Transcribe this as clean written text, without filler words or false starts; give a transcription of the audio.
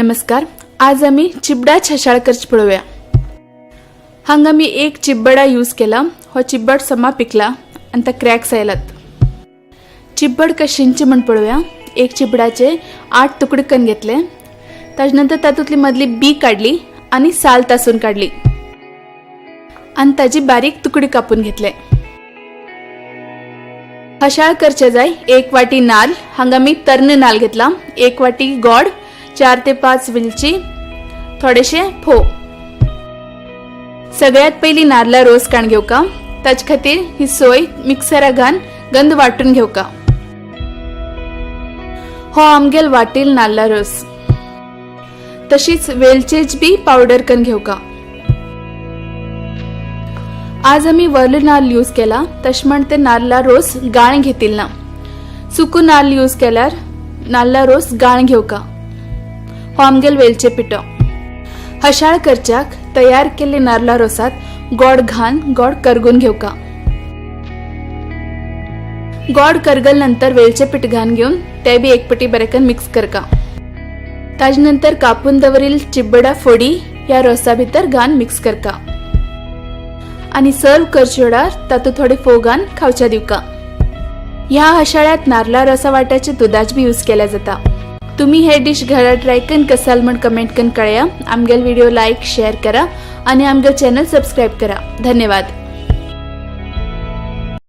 नमस्कार. आज आम्ही चिबडा छशाळ करची पळोवया. हांगा आम्ही एक चिबडा यूज केला. हो चिबड समा पिकला आणि त्या क्रॅक्स आयलात. चिबड कशींचे म्हण पळोवया. एक चिबडाचे 8 तुकडे करून घेतले. त्यानंतर तातूंतली मधली बी काढली आणि साल तासून काढली आणि ताजी बारीक तुकडे कापून घेतले. छशाळ करचे जाय 1 वाटी नाल. हांगा मी तर्ण नाल घेतला. 1 वाटी गोड, 4 ते 5 वेलची, थोडेशे फोव. सगळ्यात पहिली नारळा रोस काण घेवका. ताचे खातीर ही सोय मिक्सरा घान गंध वाटून घेवका. हो आमगेल वाटील नारळा रोस. तशीच वेलचेच बी पावडर करून घेवका. आज आम्ही वरल नारळ यूज केला. तश म्हण ते नारळा रोस गाळ घेतील ना. सुकू नारळ यूज केल्यार नारळा रोस गाळ घेवका. हो आमगेल वेलचे पिठो. छशाळ करच्याक तयार केले नारळा रोसात गोड घान गोड करगून घेवका. गोड करगल नंतर वेलचे पीठ घान घेऊन ते बी एकपटी बरेकन मिक्स करका. ताजे नंतर कापून दवरील चिबडा फोडी या रोसा भितर घान मिक्स करका आणि सर्व करचेडार तातूंत थोडे फोव घान खावच्या दिवका. ह्या छशाळ्यात नारळा रोसा वाट्याचे दुधाच बी यूज केल्या जाता. तुम्ही हे डिश घरा ट्राय करून कसाल म्हण कमेंट करून कळया. आमगेल व्हिडिओ लाईक शेअर करा आणि आमगेल चॅनल सबस्क्राईब करा. धन्यवाद.